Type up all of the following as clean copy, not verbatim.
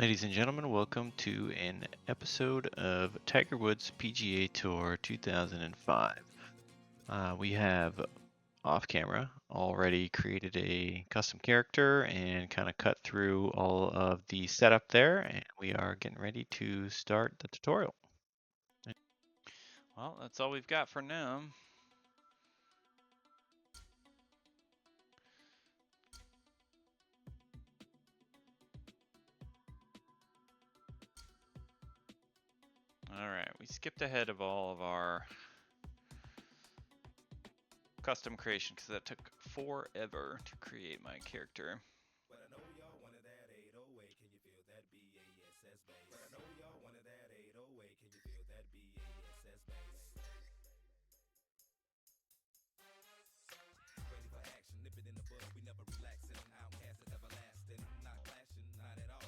Ladies and gentlemen, welcome to an episode of Tiger Woods PGA Tour 2005. We have off camera already created a custom character and kind of cut through all of the setup there, and we are getting ready to start the tutorial. Well, that's all we've got for now. Alright, we skipped ahead of all of our custom creation because that took forever to create my character.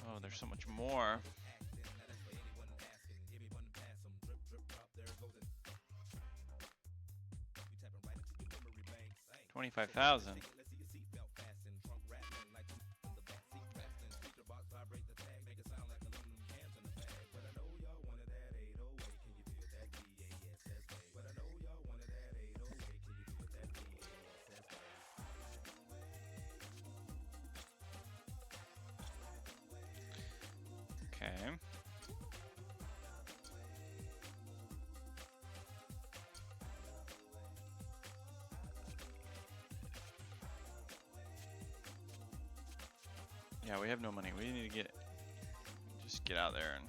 Oh, there's so much more. $25,000. Okay. Yeah, we have no money. We need to just get out there and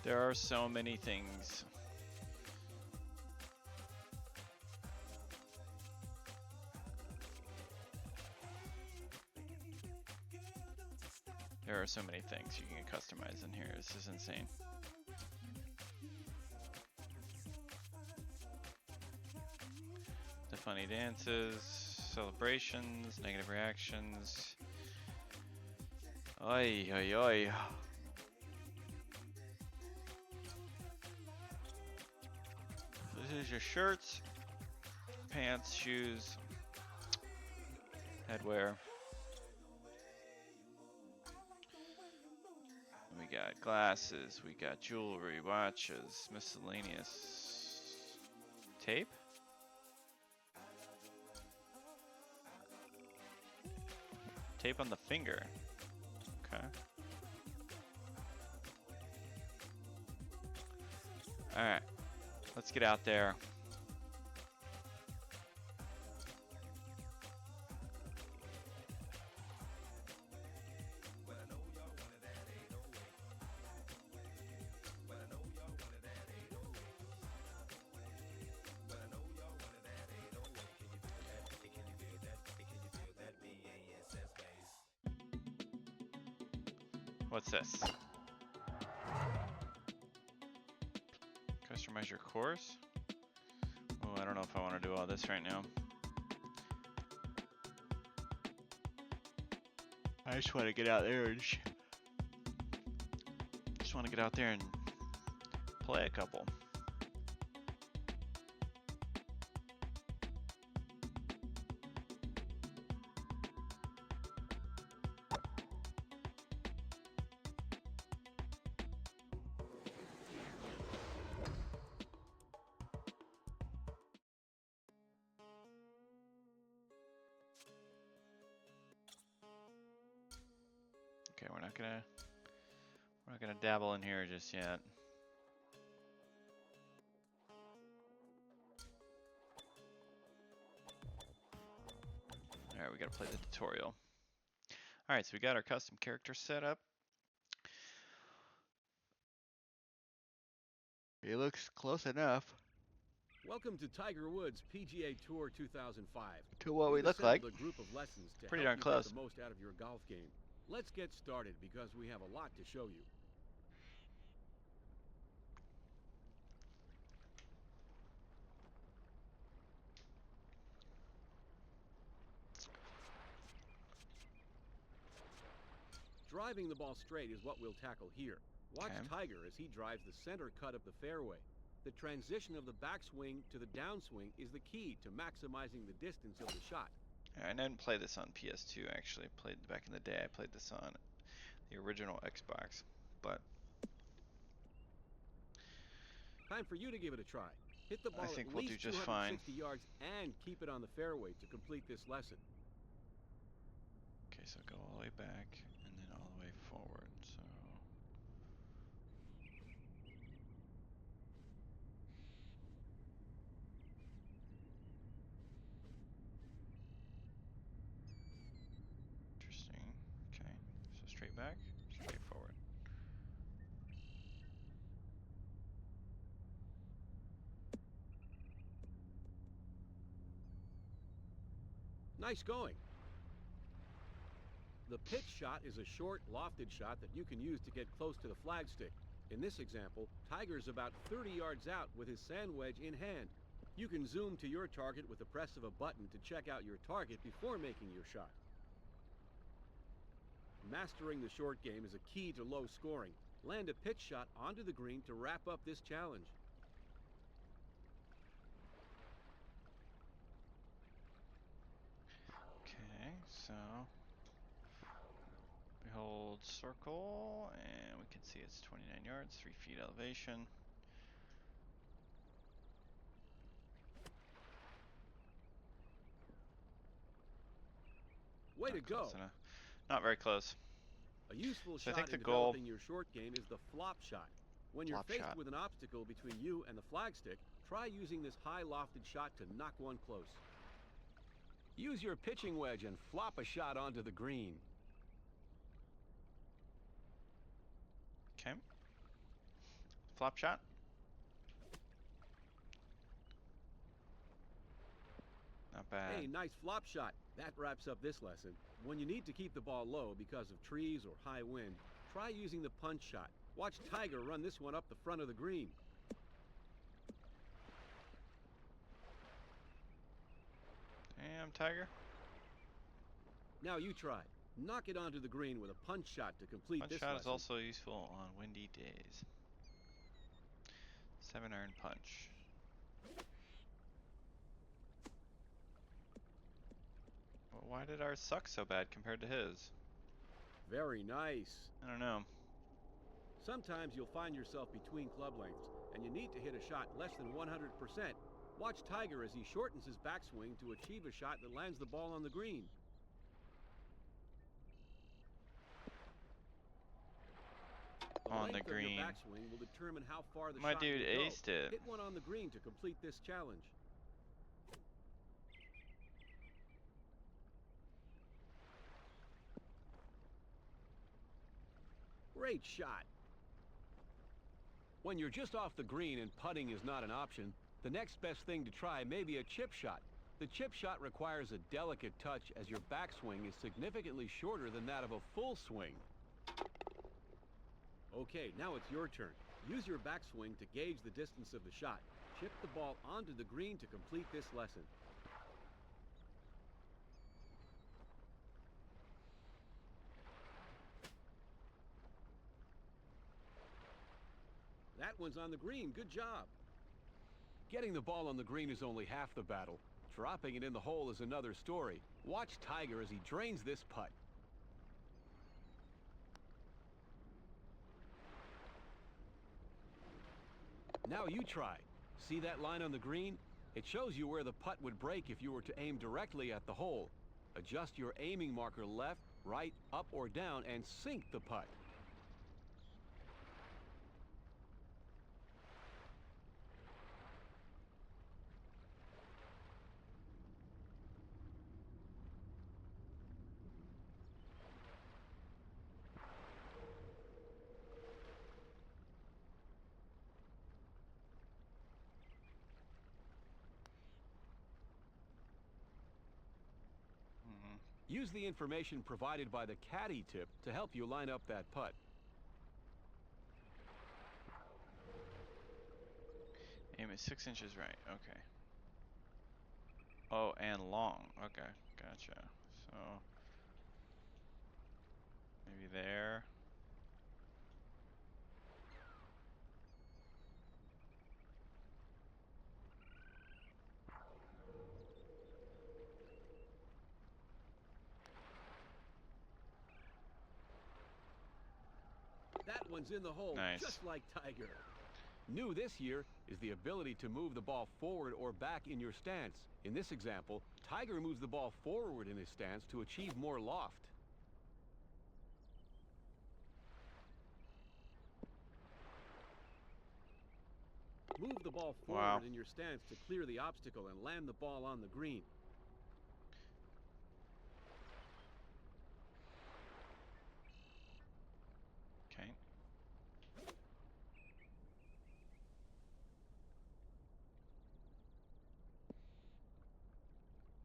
there are so many things. There are so many things you can customize in here. This is insane. The funny dances, celebrations, negative reactions. Oi, oi, oi. This is your shirts, pants, shoes, headwear. We got glasses, we got jewelry, watches, miscellaneous. Tape? Tape on the finger. Okay. Alright. Let's get out there. What's this? Customize your course? Oh, I don't know if I want to do all this right now. I just want to get out there and play a couple. Okay, we're not gonna We're not gonna dabble in here just yet. All right, we gotta play the tutorial. All right, so we got our custom character set up. It looks close enough Welcome to Tiger Woods PGA Tour 2005. to what we We've look like. assembled a group of lessons to Pretty help darn you close. get the most out of your golf game. Let's get started because we have a lot to show you. Driving the ball straight is what we'll tackle here. Watch Okay. Tiger as he drives the center cut of the fairway. The transition of the backswing to the downswing is the key to maximizing the distance of the shot. I didn't play this on PS2 actually. I played back in the day. I played this on the original Xbox, but Time for you to give it a try. Hit the ball I think at we'll do least just fine. 260 yards and keep it on the fairway to complete this lesson. Okay, so go all the way back and then all the way forward. So interesting. Okay, so straight back, straight forward. Nice going. The pitch shot is a short, lofted shot that you can use to get close to the flagstick. In this example, Tiger's about 30 yards out with his sand wedge in hand. You can zoom to your target with the press of a button to check out your target before making your shot. Mastering the short game is a key to low scoring. Land a pitch shot onto the green to wrap up this challenge. Okay, so we hold circle and we can see it's 29 yards, 3 feet elevation. Way to go! Not very close. A useful So I shot think in the goal- developing your short game is the flop shot. When you're Flop faced shot. with an obstacle between you and the flagstick, try using this high lofted shot to knock one close. Use your pitching wedge and flop a shot onto the green. Okay. Flop shot. Not bad. Hey, nice flop shot. That wraps up this lesson. When you need to keep the ball low because of trees or high wind, try using the punch shot. Watch Tiger run this one up the front of the green. Damn, Tiger. Now you try. Knock it onto the green with a punch shot to complete Punch this shot is lesson. also useful on windy days. 7-iron punch. Well, why did ours suck so bad compared to his? Very nice. I don't know. Sometimes you'll find yourself between club lengths, and you need to hit a shot less than 100%. Watch Tiger as he shortens his backswing to achieve a shot that lands the ball on the green. On the length of green. your backswing will determine how far the My shot dude will go. aced it. Hit one on the green to complete this challenge. Great shot. When you're just off the green and putting is not an option, the next best thing to try may be a chip shot. The chip shot requires a delicate touch as your backswing is significantly shorter than that of a full swing. Okay, now it's your turn. Use your backswing to gauge the distance of the shot. Chip the ball onto the green to complete this lesson. That one's on the green. Good job. Getting the ball on the green is only half the battle. Dropping it in the hole is another story. Watch Tiger as he drains this putt. Now you try. See that line on the green? It shows you where the putt would break if you were to aim directly at the hole. Adjust your aiming marker left, right, up, or down and sink the putt. Use the information provided by the caddy tip to help you line up that putt. Aim is 6 inches right. Okay. Oh, and long. Okay, gotcha. So maybe there. That one's in the hole, Nice. just like Tiger. New this year is the ability to move the ball forward or back in your stance. In this example, Tiger moves the ball forward in his stance to achieve more loft. Move the ball forward Wow. in your stance to clear the obstacle and land the ball on the green. Okay.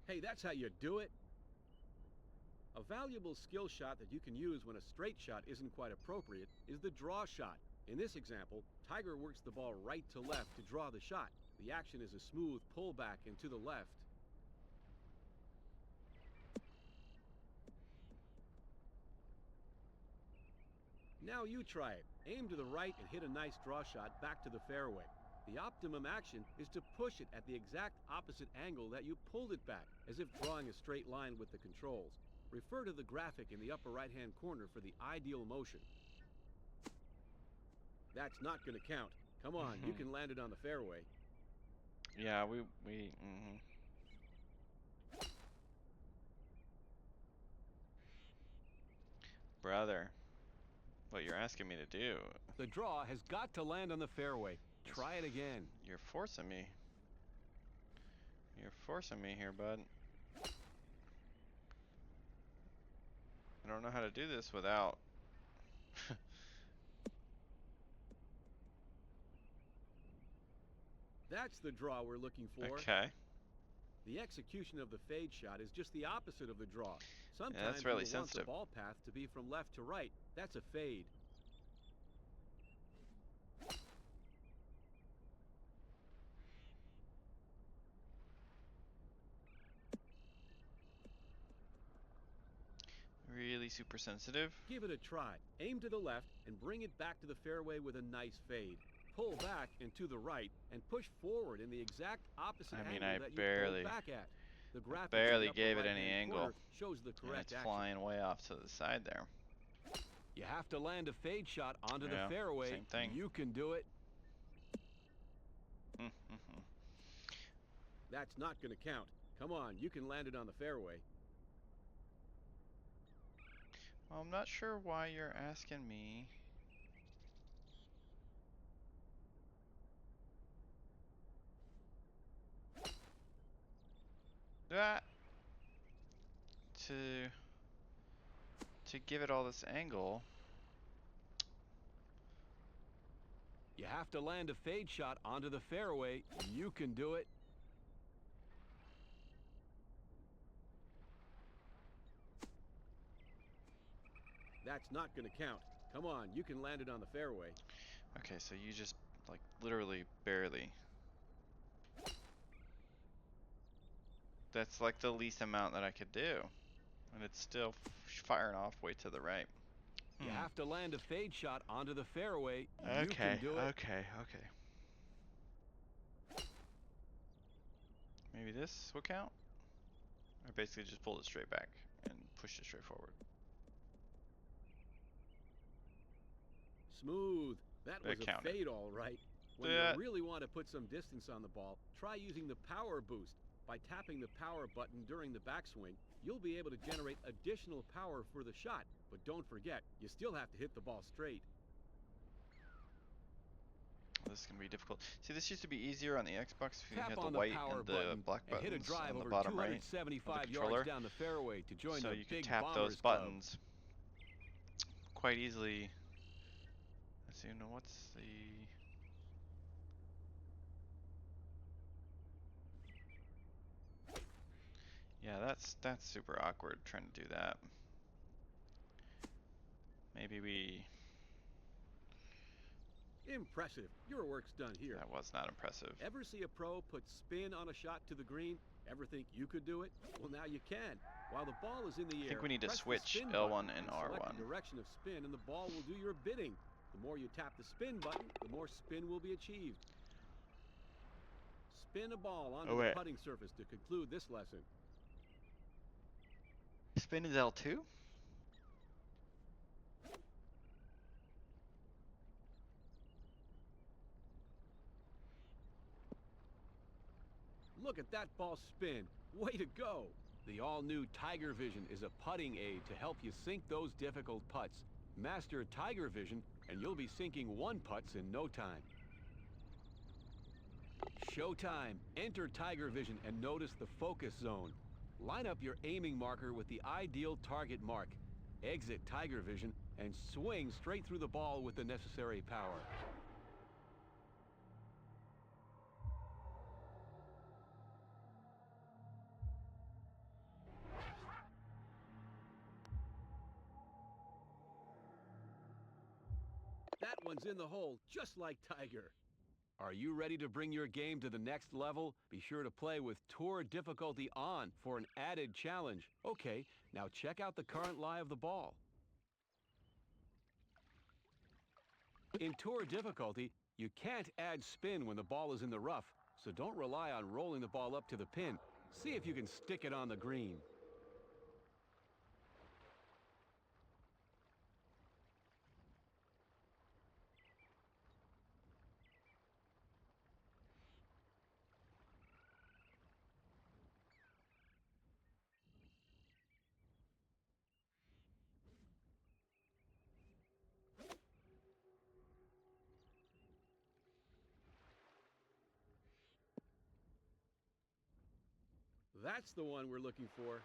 Hey, that's how you do it. A valuable skill shot that you can use when a straight shot isn't quite appropriate is the draw shot. In this example, Tiger works the ball right to left to draw the shot. The action is a smooth pullback and to the left. Now you try it. Aim to the right and hit a nice draw shot back to the fairway. The optimum action is to push it at the exact opposite angle that you pulled it back, as if drawing a straight line with the controls. Refer to the graphic in the upper right-hand corner for the ideal motion. That's not going to count. Come on, you can land it on the fairway. Yeah, we Brother, what you're asking me to do. The draw has got to land on the fairway. Try it again. You're forcing me. You're forcing me here, bud. I don't know how to do this without. That's the draw we're looking for. Okay. The execution of the fade shot is just the opposite of the draw. Sometimes that's really you want sensitive. the ball path to be from left to right. That's a fade. Really super sensitive. Give it a try. Aim to the left and bring it back to the fairway with a nice fade. Pull back and to the right and push forward in the exact opposite angle I that you barely- pulled back at. The graphic barely in the upper gave it any right-hand angle. corner shows the And correct it's action. flying way off to the side there. You have to land a fade shot onto Yeah, the fairway. same thing. You can do it. Mhm. That's not going to count. Come on, you can land it on the fairway. Well, I'm not sure why you're asking me. That to give it all this angle. You have to land a fade shot onto the fairway. You can do it. That's not going to count. Come on, you can land it on the fairway. Okay, so you just like literally barely. That's like the least amount that I could do. And it's still firing off way to the right. You have to land a fade shot onto the fairway. You Okay, can do it. okay. Maybe this will count? I basically just pulled it straight back and pushed it straight forward. Smooth. That was That a counted. fade all right. When That- you really want to put some distance on the ball, try using the power boost. By tapping the power button during the backswing, you'll be able to generate additional power for the shot. But don't forget, you still have to hit the ball straight. This is gonna be difficult. See, this used to be easier on the Xbox if you Tap had the on white power and the button black and hit a buttons drive on the over bottom right. 275 controller. yards down the fairway to join So the you could Big tap Bombers those Club. buttons quite easily. Let's see, no, what's the... Yeah, that's super awkward trying to do that. Maybe we... Impressive. Your work's done here. That was not impressive. Ever see a pro put spin on a shot to the green? Ever think you could do it? Well, now you can. While the ball is in the air, I think we need to press the switch spin L1 button and select R1. the direction of spin, and the ball will do your bidding. The more you tap the spin button, the more spin will be achieved. Spin a ball onto the putting surface to conclude this lesson. Spin is L2? Look at that ball spin. Way to go. The all-new Tiger Vision is a putting aid to help you sink those difficult putts. Master Tiger Vision, and you'll be sinking one putts in no time. Showtime. Enter Tiger Vision and notice the focus zone. Line up your aiming marker with the ideal target mark. Exit Tiger Vision and swing straight through the ball with the necessary power. That one's in the hole, just like Tiger. Are you ready to bring your game to the next level? Be sure to play with Tour Difficulty on for an added challenge. Okay, now check out the current lie of the ball. In Tour Difficulty, you can't add spin when the ball is in the rough, so don't rely on rolling the ball up to the pin. See if you can stick it on the green. That's the one we're looking for.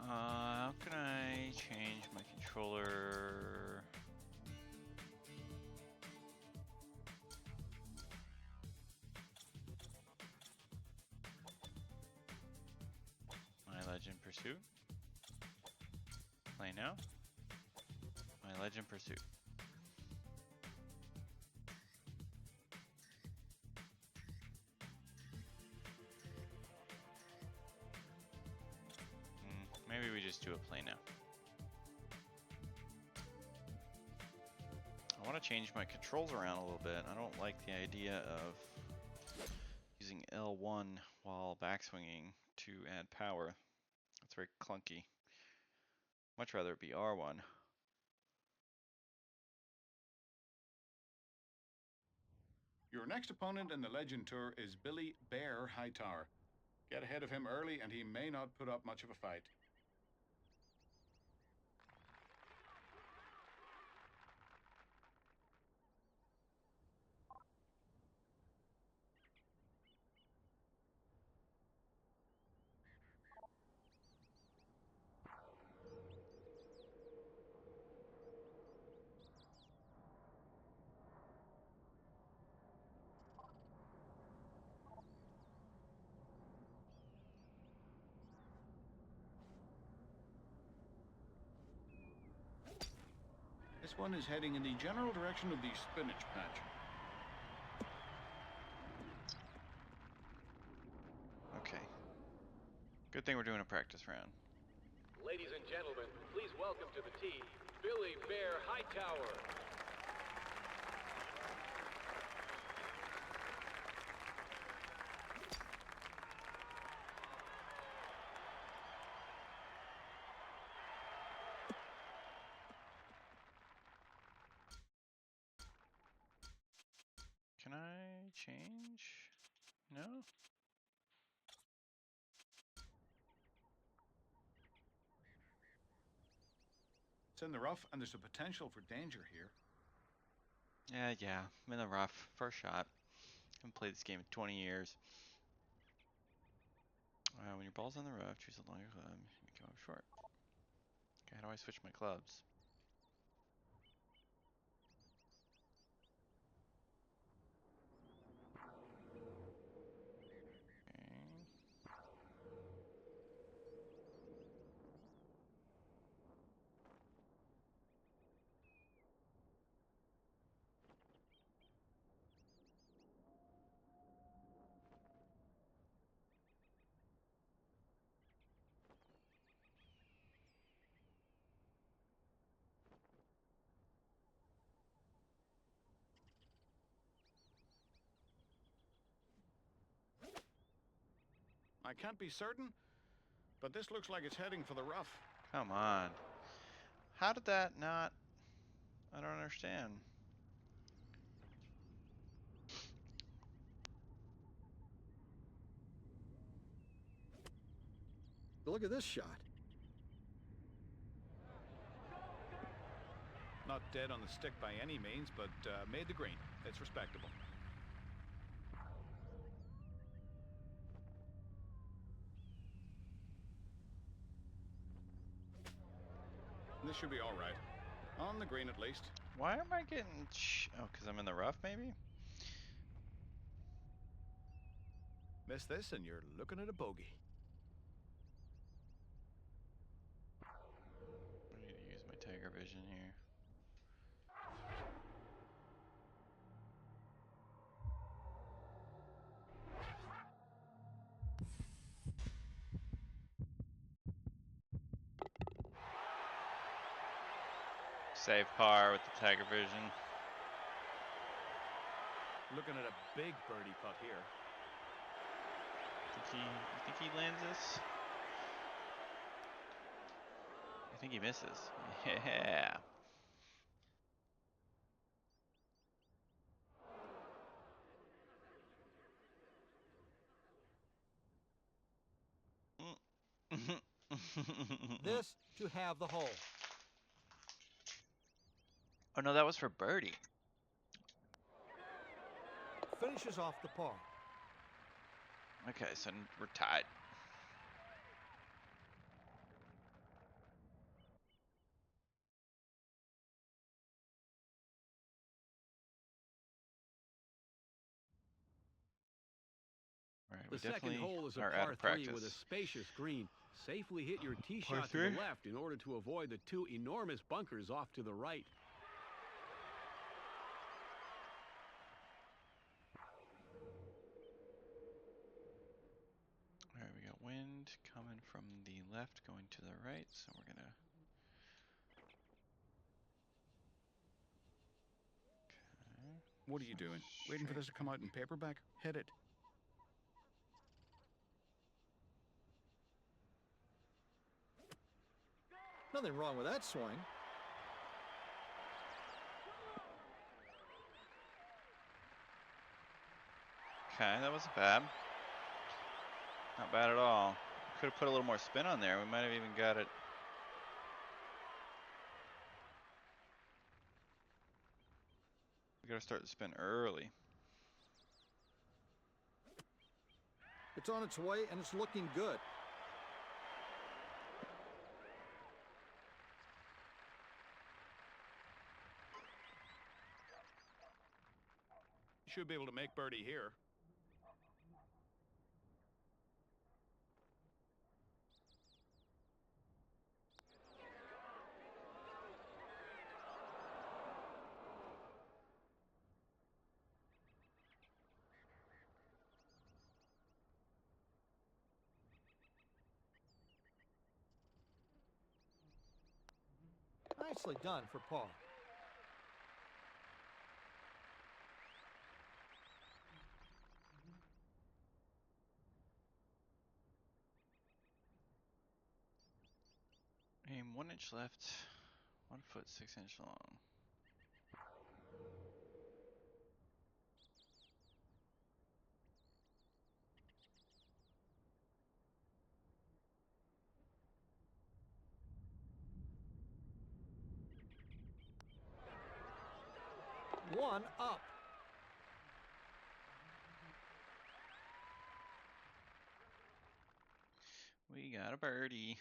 How can I change my controller? My Legend Pursuit. Play now. My Legend Pursuit. Maybe we just do a play now. I want to change my controls around a little bit. I don't like the idea of using L1 while backswinging to add power. It's very clunky. Much rather it be R1. Your next opponent in the Legend Tour is Billy Bear Hightower. Get ahead of him early and he may not put up much of a fight. This one is heading in the general direction of the spinach patch. Okay. Good thing we're doing a practice round. Ladies and gentlemen, please welcome to the tee, Billy Bear Hightower. Can I change? No? It's in the rough, and there's a potential for danger here. Yeah, I'm in the rough. First shot. Haven't played this game in 20 years. When your ball's on the rough, choose a longer club. You come up short. Okay, how do I switch my clubs? Okay. I can't be certain, but this looks like it's heading for the rough. Come on. How did that not? I don't understand. Look at this shot. Not dead on the stick by any means, but made the green. It's respectable. This should be all right. On the green, at least. Why am I getting? Oh, because I'm in the rough, maybe. Miss this, and you're looking at a bogey. I need to use my tiger vision here. Save par with the tiger vision. Looking at a big birdie putt here. You think he lands this? I think he misses. Yeah. This to have the hole. Oh no, that was for birdie. Finishes off the par. Okay, so we're tied. All right, The we second definitely hole is a are out par of 3 with a practice. spacious green. Safely hit your tee Par shot to the 3? left in order to avoid the two enormous bunkers off to the right. All right, we got wind coming from the left, going to the right, so we're gonna. Okay. What are you doing? Waiting for this to come out in paperback? Hit it. Nothing wrong with that swing. Okay, that wasn't bad. Not bad at all. Could have put a little more spin on there. We might have even got it. We gotta start the spin early. It's on its way and it's looking good. You should be able to make birdie here. Nicely done for par. Aim 1 inch left, 1 foot 6 inch long. one up. We got a birdie.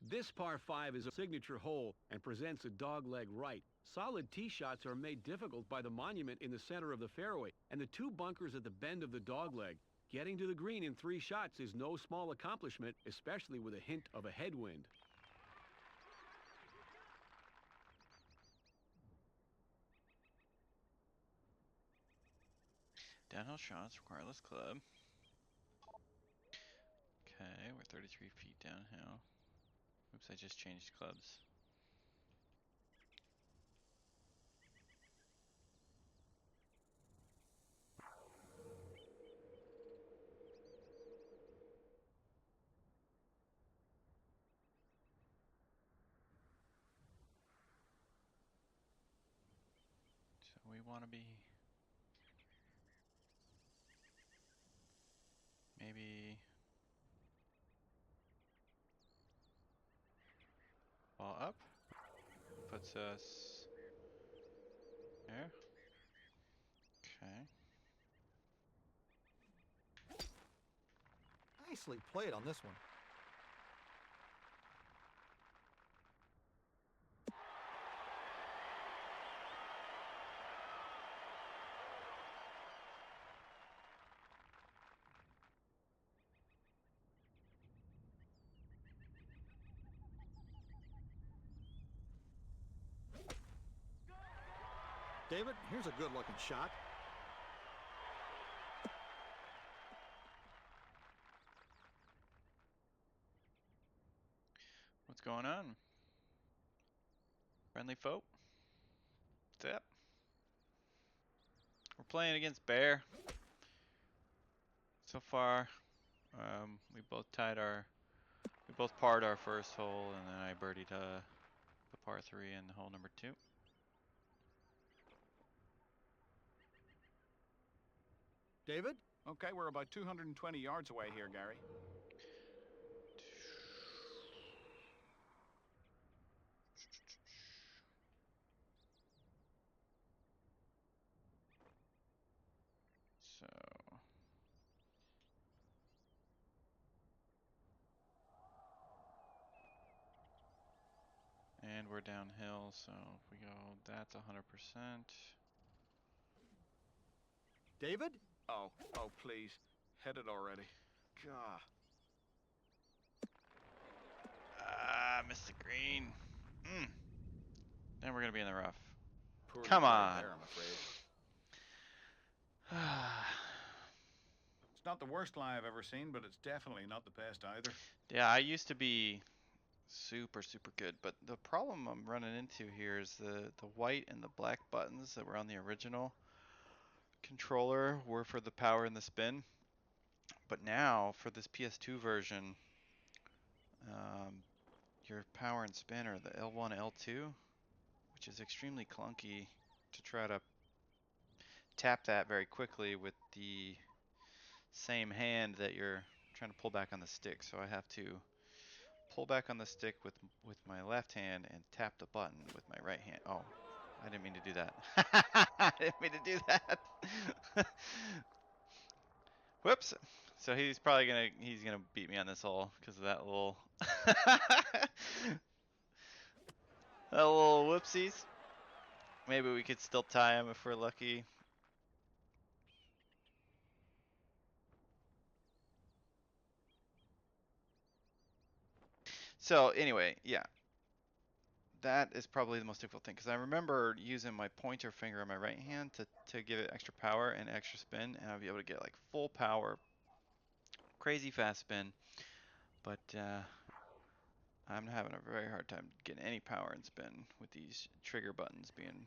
This par 5 is a signature hole and presents a dogleg right. Solid tee shots are made difficult by the monument in the center of the fairway and the two bunkers at the bend of the dogleg. Getting to the green in 3 shots is no small accomplishment, especially with a hint of a headwind. Downhill shots, regardless club. Okay, we're 33 feet downhill. Oops, I just changed clubs. So we want to be maybe ball up, puts us there. Okay. Nicely played on this one. David, here's a good-looking shot. What's going on? Friendly foe? What's up? We're playing against Bear. So far, we both parred our first hole, and then I birdied the par 3 in hole number 2. David? Okay, we're about 220 yards away here, Gary. So and we're downhill, so if we go, that's 100%. David? Oh, please. Hit it already. God. Ah, missed the green. Then we're gonna be in the rough. Poorly Come played on. there, I'm afraid. It's not the worst lie I've ever seen, but it's definitely not the best either. Yeah, I used to be super good, but the problem I'm running into here is the white and the black buttons that were on the original controller were for the power and the spin, but now for this PS2 version, your power and spin are the L1, L2, which is extremely clunky to try to tap that very quickly with the same hand that you're trying to pull back on the stick. So I have to pull back on the stick with my left hand and tap the button with my right hand. Oh, I didn't mean to do that. I didn't mean to do that. Whoops. So he's gonna beat me on this hole because of that little that little whoopsies. Maybe we could still tie him if we're lucky. So anyway, yeah. That is probably the most difficult thing because I remember using my pointer finger on my right hand to give it extra power and extra spin, and I'd be able to get like full power, crazy fast spin. But I'm having a very hard time getting any power and spin with these trigger buttons being.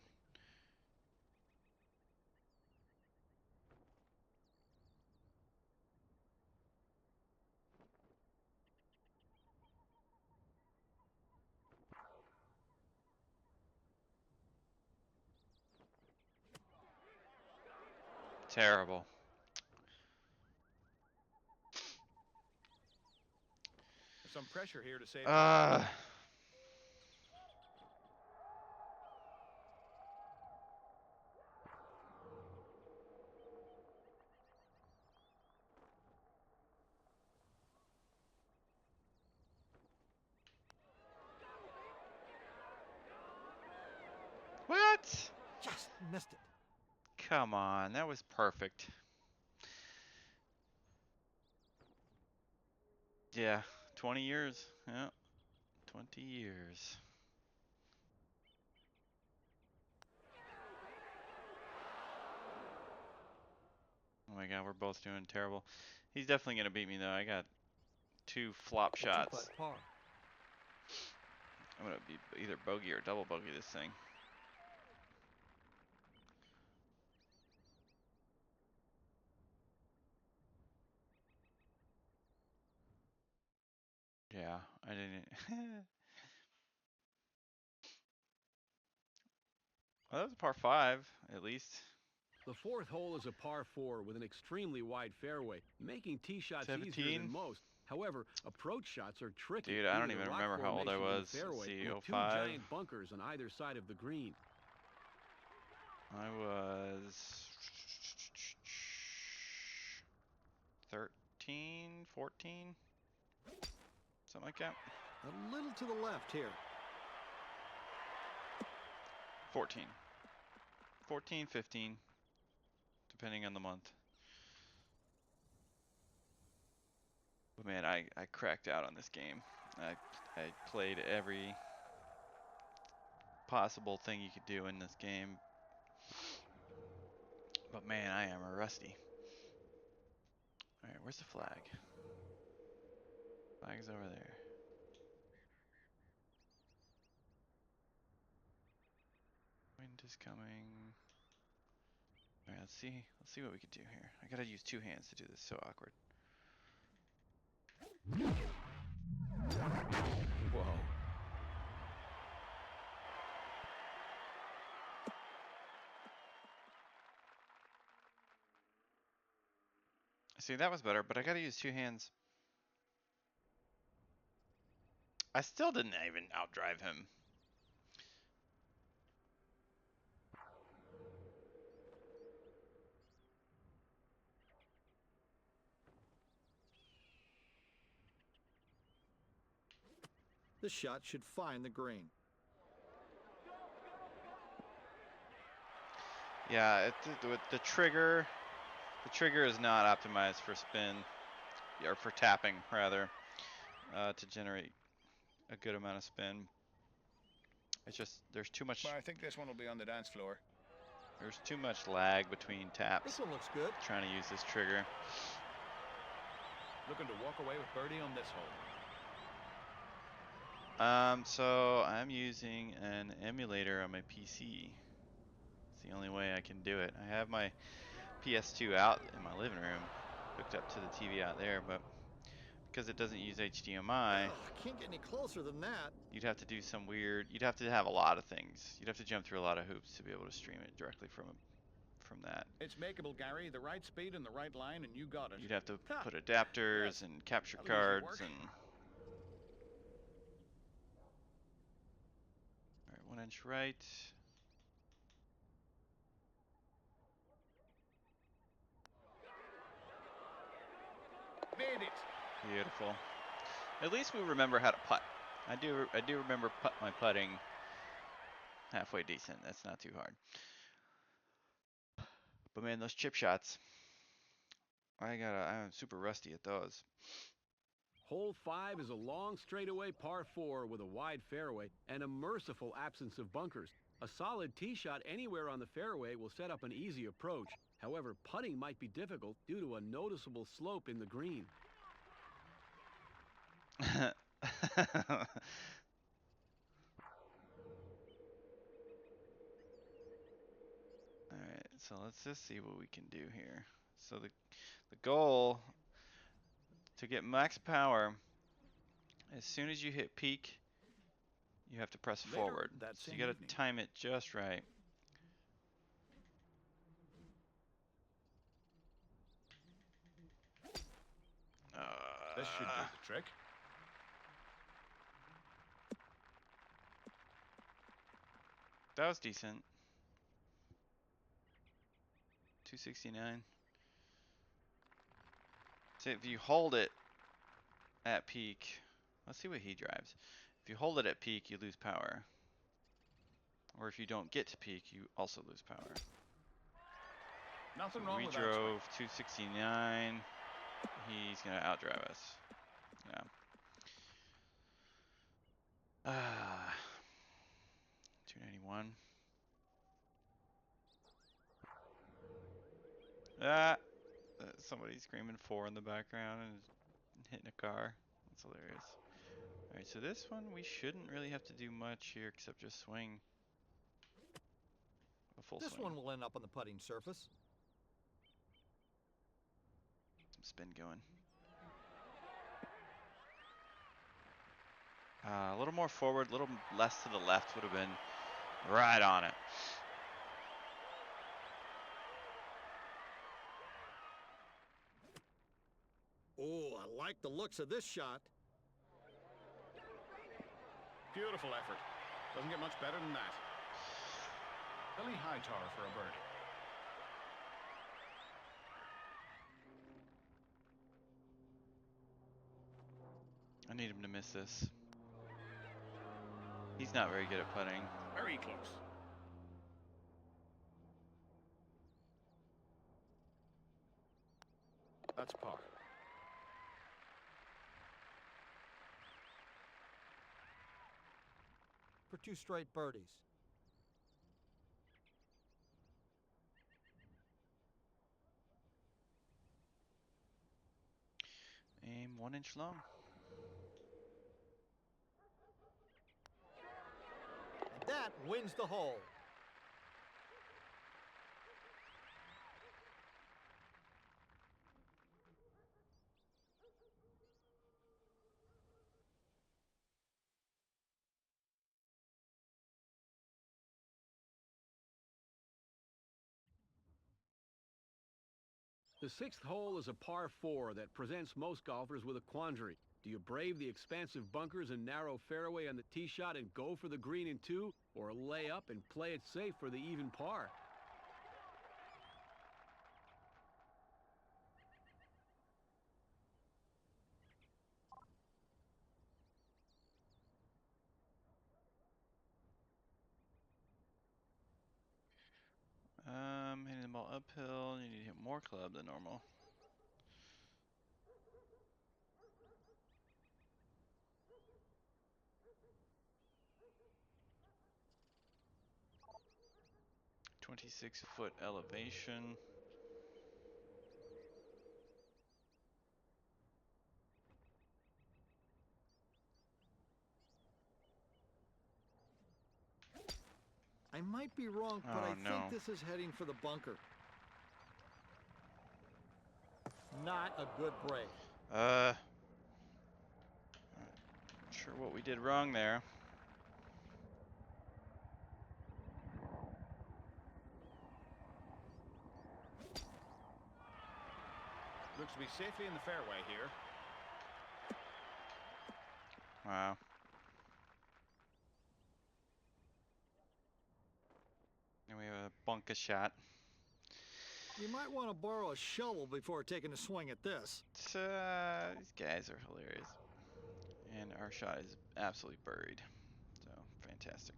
Terrible. some pressure here to save. What? Just missed it. Come on, that was perfect. Yeah, 20 years. Yeah, 20 years. Oh my god, we're both doing terrible. He's definitely going to beat me, though. I got 2 flop shots. Two-putt par. I'm going to be either bogey or double bogey this thing. Yeah, I didn't. Well, that was a par 5, at least. The fourth hole is a par 4 with an extremely wide fairway, making tee shots easier 17. than most. However, approach shots are tricky. Dude, due I to don't the even rock remember how old I formation in the was. Let's fairway, see, with 2 05. giant bunkers on either side of the green. I was 13, 14, something like that. A little to the left here. 14. 14, 15, depending on the month. But man, I cracked out on this game. I played every possible thing you could do in this game. But man, I am rusty. Alright, where's the flag? Flag's over there. Wind is coming. Alright, let's see what we can do here. I gotta use 2 hands to do this, so awkward. Whoa. See, that was better, but I gotta use 2 hands. I still didn't even outdrive him. This shot should find the green. Yeah, the trigger is not optimized for spin, or for tapping rather, to generate a good amount of spin. It's just there's too much. Well, I think this one will be on the dance floor. There's too much lag between taps. This one looks good. Trying to use this trigger. Looking to walk away with birdie on this hole. So I'm using an emulator on my PC. It's the only way I can do it. I have my PS2 out in my living room, hooked up to the TV out there, but because it doesn't use HDMI, Oh, I can't get any closer than that. you'd have to do some weird. You'd have to have a lot of things. You'd have to jump through a lot of hoops to be able to stream it directly from that. It's makeable, Gary. The right speed and the right line, and you got it. You'd have to Ha. put adapters Yes. and capture That'll usually cards work. and. All right, 1 inch right. Made it. Beautiful. At least we remember how to putt. I do remember my putting halfway decent. That's not too hard. But man, those chip shots, I'm super rusty at those. Hole 5 is a long straightaway par 4 with a wide fairway and a merciful absence of bunkers. A solid tee shot anywhere on the fairway will set up an easy approach. However, putting might be difficult due to a noticeable slope in the green. Alright, so let's just see what we can do here. So the goal to get max power, as soon as you hit peak, you have to press Later forward. that So you same gotta evening. time it just right. This should do the trick. That was decent. 269. So if you hold it at peak, let's see what he drives. If you hold it at peak, you lose power. Or if you don't get to peak, you also lose power. Nothing So wrong we with that drove 269. He's gonna outdrive us. Yeah. 291. Somebody's screaming 4 in the background and hitting a car. That's hilarious. Alright, so this one we shouldn't really have to do much here except just swing. A full This swing. one will end up on the putting surface. Some spin going. A little more forward, a little less to the left would have been right on it. Oh, I like the looks of this shot. Beautiful effort. Doesn't get much better than that. Billy Hightower for a birdie. I need him to miss this. He's not very good at putting. Very close. That's par. For 2 straight birdies. Aim 1 inch long. And that wins the hole. The 6th hole is a par 4 that presents most golfers with a quandary. Do you brave the expansive bunkers and narrow fairway on the tee shot and go for the green in 2, or lay up and play it safe for the even par? Hitting the ball uphill, you need to hit more club than normal. .26-foot elevation. I might be wrong, but Oh, I no. think this is heading for the bunker. Not a good break. Not sure what we did wrong there. Looks to be safely in the fairway here. Wow. And we have a bunker shot. You might want to borrow a shovel before taking a swing at this. These guys are hilarious. And our shot is absolutely buried. So, fantastic.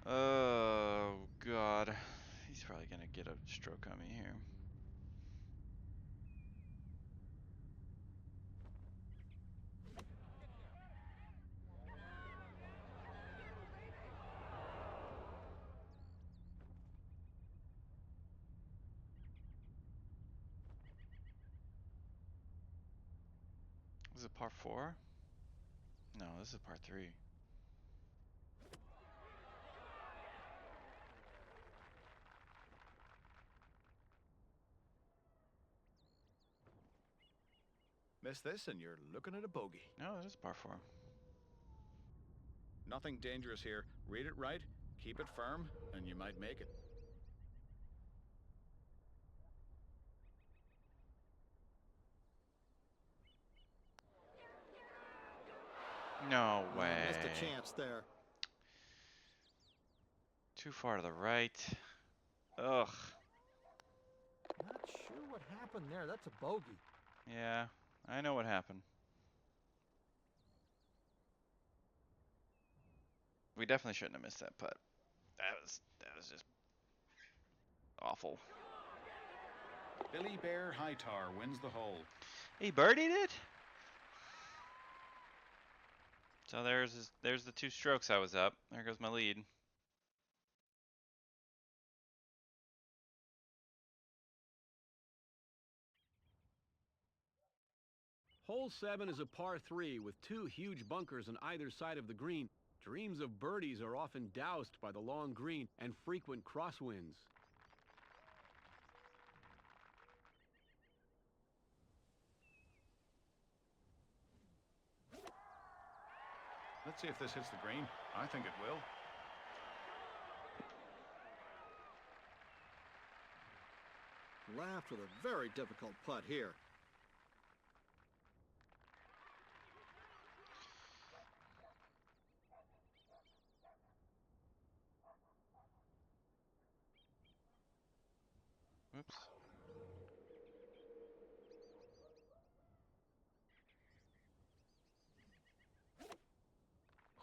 Oh, God. He's probably going to get a stroke on me here. Is it par 4? No, this is par 3. Miss this and you're looking at a bogey. No, it is par 4. Nothing dangerous here. Read it right, keep it firm, and you might make it. No way. Missed a chance there. Too far to the right. Ugh. Not sure what happened there. That's a bogey. Yeah, I know what happened. We definitely shouldn't have missed that putt. That was just awful. Billy Bear Hightower wins the hole. He birdied it? So there's the 2 strokes I was up. There goes my lead. Hole 7 is a par 3 with 2 huge bunkers on either side of the green. Dreams of birdies are often doused by the long green and frequent crosswinds. Let's see if this hits the green. I think it will. Left with a very difficult putt here. Whoops.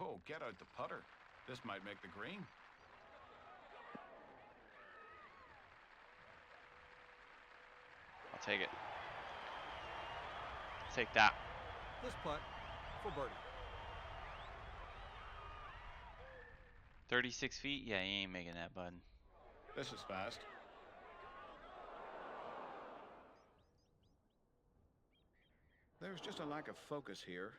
Oh, get out the putter. This might make the green. I'll take it. Take that. This putt for birdie. 36 feet? Yeah, you ain't making that, bud. This is fast. There's just a lack of focus here.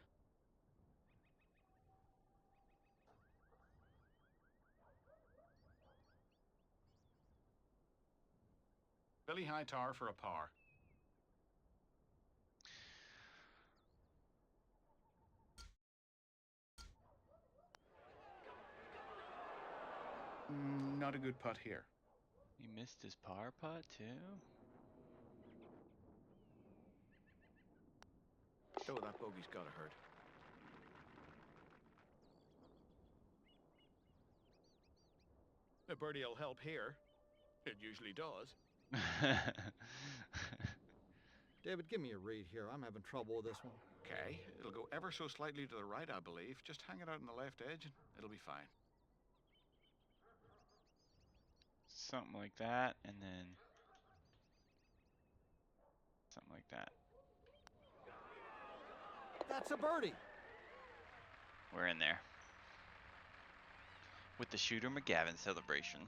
Billy Hightower for a par. Not a good putt here. He missed his par putt too? Oh, that bogey's gotta hurt. A birdie will help here. It usually does. David, give me a read here. I'm having trouble with this one. Okay, it'll go ever so slightly to the right, I believe. Just hang it out on the left edge and it'll be fine. Something like that, and then something like that. That's a birdie. We're in there. With the Shooter McGavin celebration.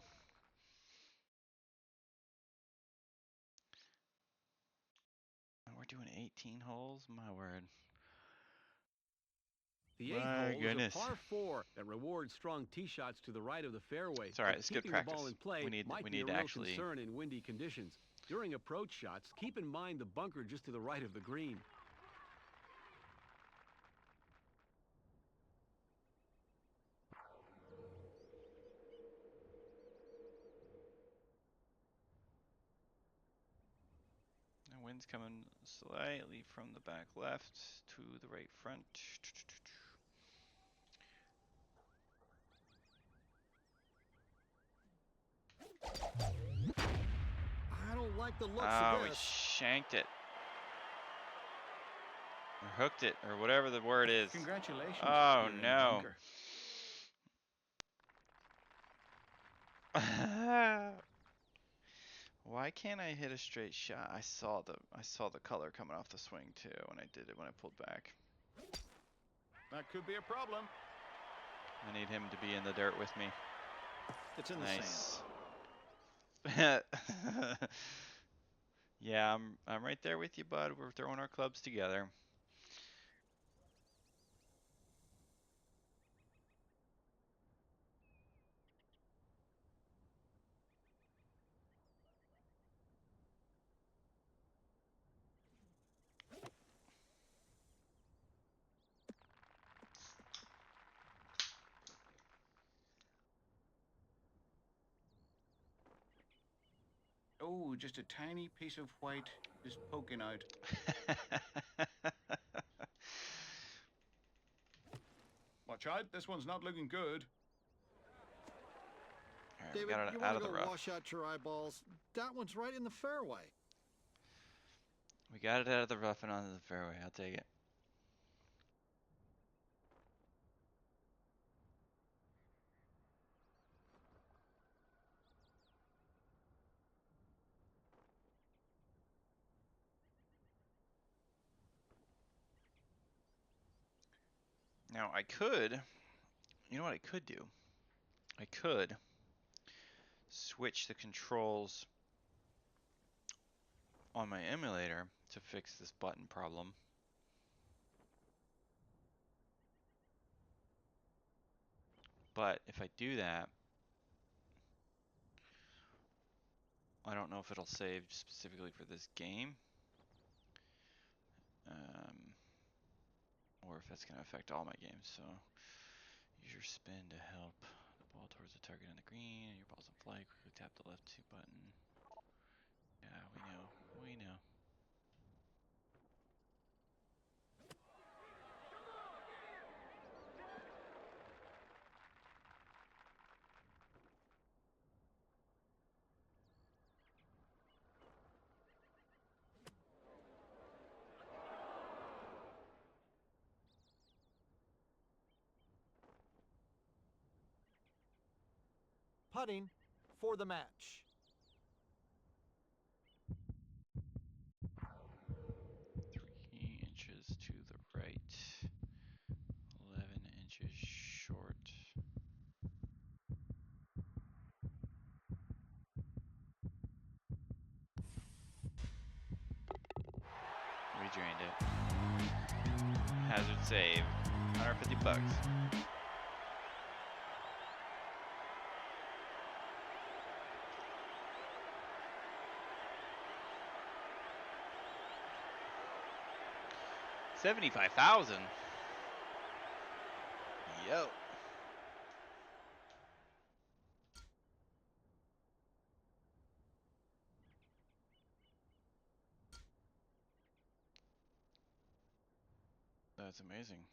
And we're doing 18 holes? My word. The 8th My hole goodness. is a par 4 that rewards strong tee shots to the right of the fairway. It's all right, but it's good keeping the ball practice. in play We need might be a to real actually concern in windy conditions. During approach shots, keep in mind the bunker just to the right of the green. The wind's coming slightly from the back left to the right front. I don't like the looks Oh, of we this. shanked it. Or hooked it, or whatever the word is. Congratulations. Oh, you're in the no. bunker. Why can't I hit a straight shot? I saw the color coming off the swing too when I did it when I pulled back. That could be a problem. I need him to be in the dirt with me. It's in the Nice. sand. Yeah, I'm right there with you, bud. We're throwing our clubs together. Oh, just a tiny piece of white is poking out. Watch out, this one's not looking good. All right, we David, got you it want out to of the go rough. wash out your eyeballs? That one's right in the fairway. We got it out of the rough and onto the fairway. I'll take it. Now I could, you know what I could do? I could switch the controls on my emulator to fix this button problem. But if I do that, I don't know if it'll save specifically for this game, or if that's going to affect all my games. So use your spin to help the ball towards the target on the green. Your ball's in flight. Quickly tap the left 2 button. Yeah, we know. We know. Putting for the match. 3 inches to the right. 11 inches short. We drained it. Hazard save. 150 bucks. $75,000. Yo. That's amazing.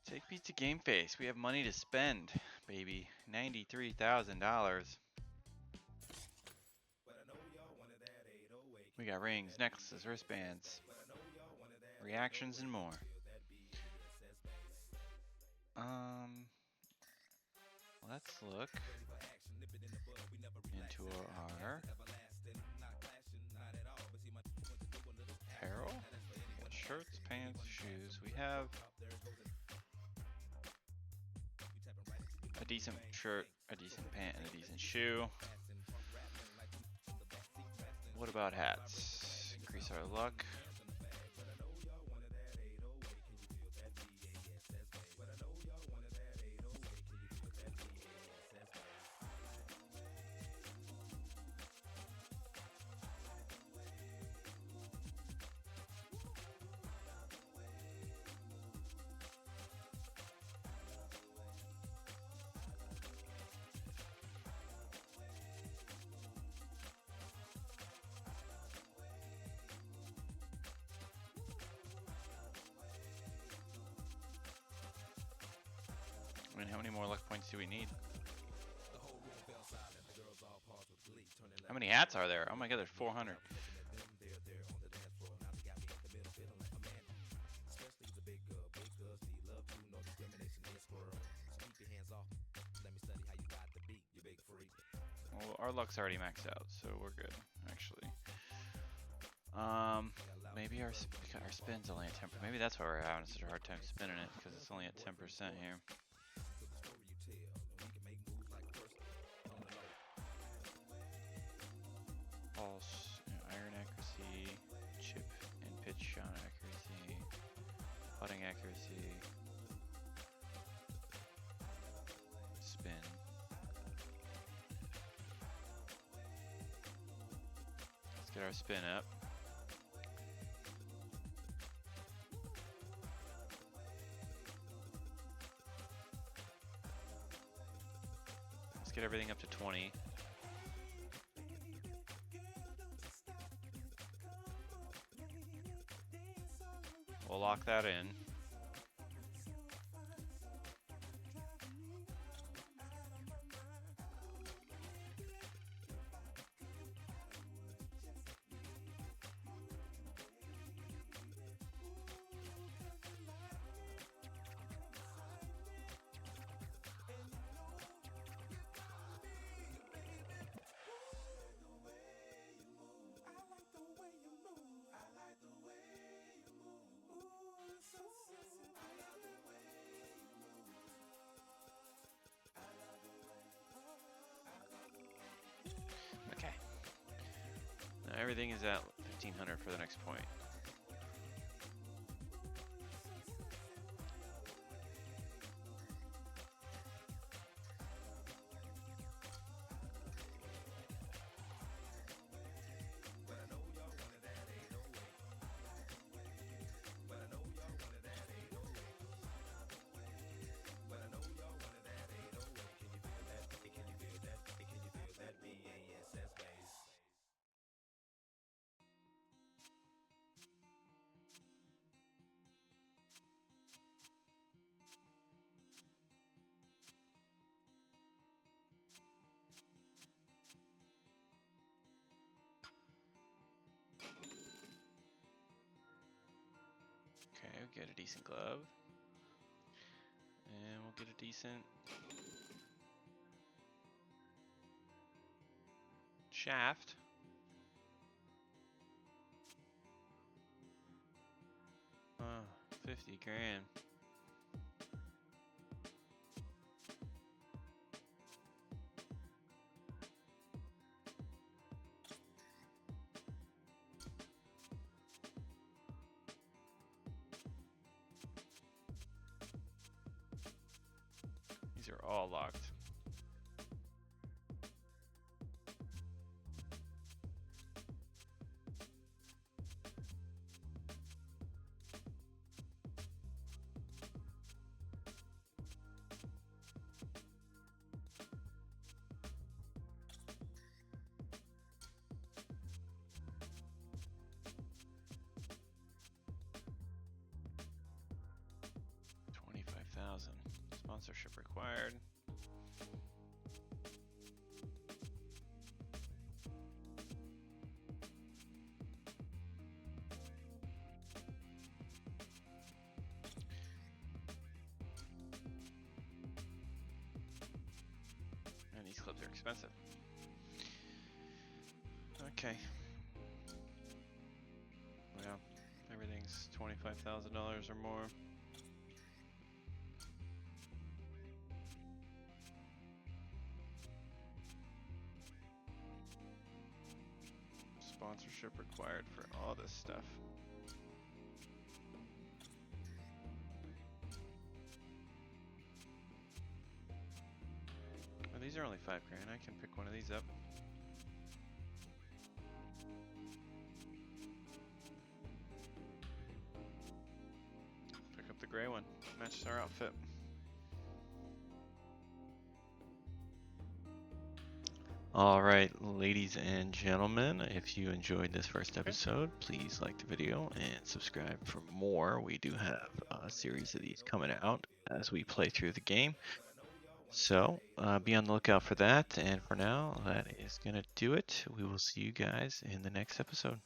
Take me to Game Face. We have money to spend, baby. $93,000. We got rings, necklaces, wristbands, reactions, and more. Let's look into our apparel. We got shirts, pants, shoes. We have a decent shirt, a decent pant, and a decent shoe. What about hats? Increase our luck. I mean, how many more luck points do we need? How many hats are there? Oh my god, there's 400. Well, our luck's already maxed out, so we're good, actually. Maybe our spin's only at 10%. Maybe that's why we're having such a hard time spinning it, because it's only at 10% here. Pulse, iron accuracy, chip and pitch shot accuracy, putting accuracy, spin. Let's get our spin up. get everything up to 20. We'll lock that in. Okay. Now everything is at 1500 for the next point. Okay, we'll get a decent glove. And we'll get a decent shaft. Oh, 50 grand. These are all locked. $25,000. Sponsorship required. And these clips are expensive. Okay. Well, everything's $25,000 or more. Sponsorship required for all this stuff. Well, these are only $5 grand. I can pick one of these up. Pick up the gray one. Matches our outfit. All right, ladies and gentlemen, if you enjoyed this first episode, please like the video and subscribe for more. We do have a series of these coming out as we play through the game. So be on the lookout for that. And for now, that is going to do it. We will see you guys in the next episode.